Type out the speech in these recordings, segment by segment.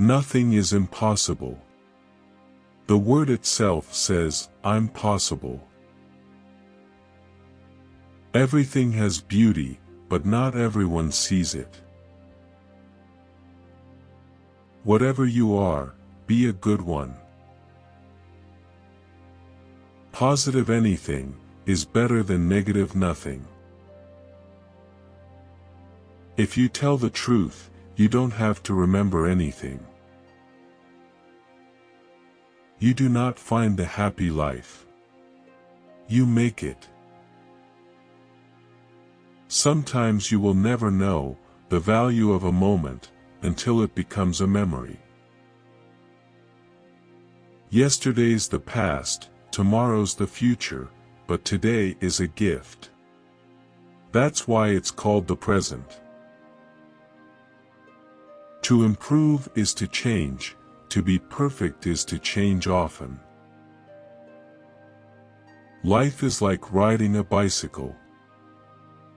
Nothing is impossible. The word itself says, I'm possible. Everything has beauty, but not everyone sees it. Whatever you are, be a good one. Positive anything is better than negative nothing. If you tell the truth, you don't have to remember anything. You do not find the happy life. You make it. Sometimes you will never know the value of a moment until it becomes a memory. Yesterday's the past, tomorrow's the future, but today is a gift. That's why it's called the present. To improve is to change, to be perfect is to change often. Life is like riding a bicycle.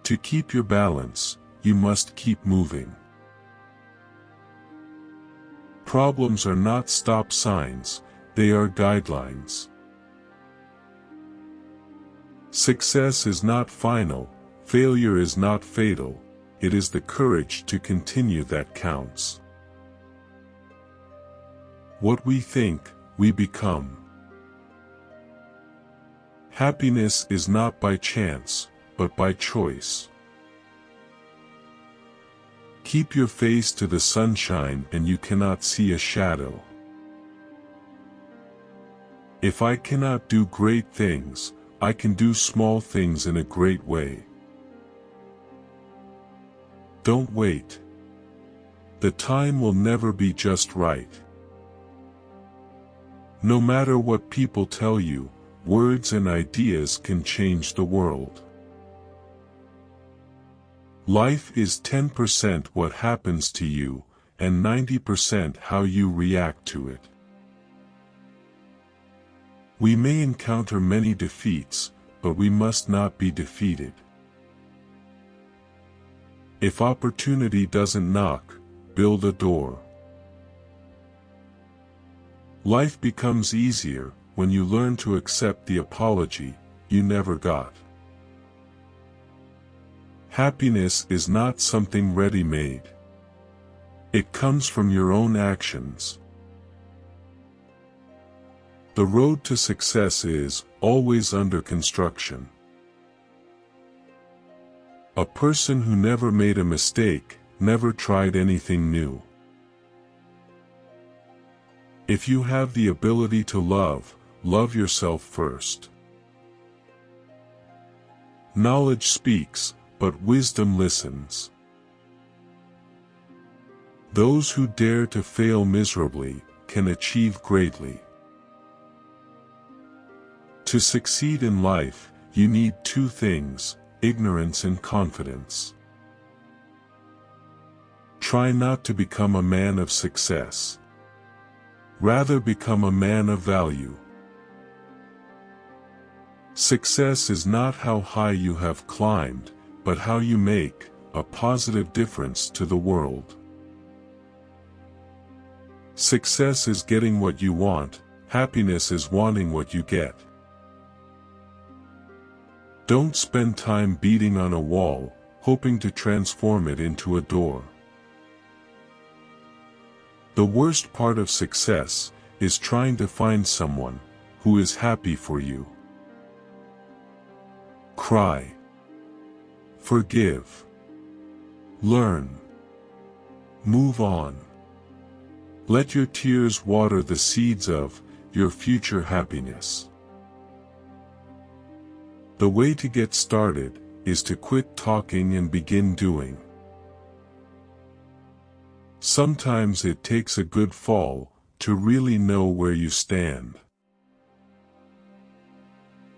To keep your balance, you must keep moving. Problems are not stop signs, they are guidelines. Success is not final, failure is not fatal, it is the courage to continue that counts. What we think, we become. Happiness is not by chance, but by choice. Keep your face to the sunshine and you cannot see a shadow. If I cannot do great things, I can do small things in a great way. Don't wait. The time will never be just right. No matter what people tell you, words and ideas can change the world. Life is 10% what happens to you, and 90% how you react to it. We may encounter many defeats, but we must not be defeated. If opportunity doesn't knock, build a door. Life becomes easier when you learn to accept the apology you never got. Happiness is not something ready-made. It comes from your own actions. The road to success is always under construction. A person who never made a mistake never tried anything new. If you have the ability to love, love yourself first. Knowledge speaks, but wisdom listens. Those who dare to fail miserably can achieve greatly. To succeed in life, you need two things: ignorance and confidence. Try not to become a man of success. Rather become a man of value. Success is not how high you have climbed, but how you make a positive difference to the world. Success is getting what you want, happiness is wanting what you get. Don't spend time beating on a wall, hoping to transform it into a door. The worst part of success is trying to find someone who is happy for you. Cry. Forgive. Learn. Move on. Let your tears water the seeds of your future happiness. The way to get started is to quit talking and begin doing. Sometimes it takes a good fall to really know where you stand.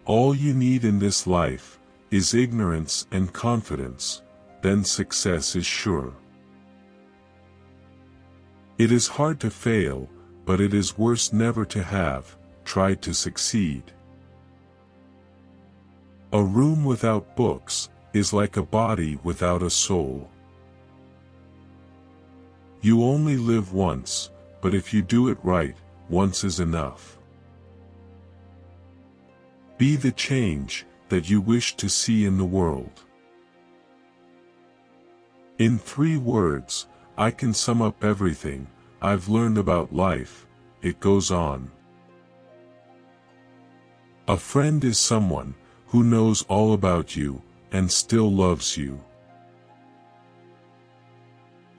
All you need in this life is ignorance and confidence, then success is sure. It is hard to fail, but it is worse never to have tried to succeed. A room without books is like a body without a soul. You only live once, but if you do it right, once is enough. Be the change that you wish to see in the world. In 3 words, I can sum up everything I've learned about life. It goes on. A friend is someone who knows all about you and still loves you.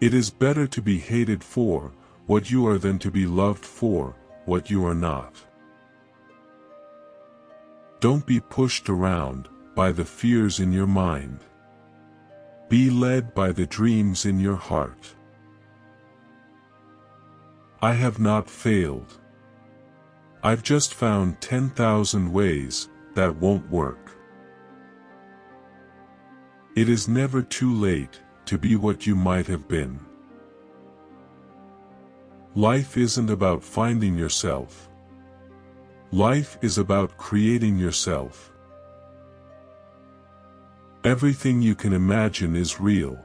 It is better to be hated for what you are than to be loved for what you are not. Don't be pushed around by the fears in your mind. Be led by the dreams in your heart. I have not failed. I've just found 10,000 ways that won't work. It is never too late to be what you might have been. Life isn't about finding yourself. Life is about creating yourself. Everything you can imagine is real.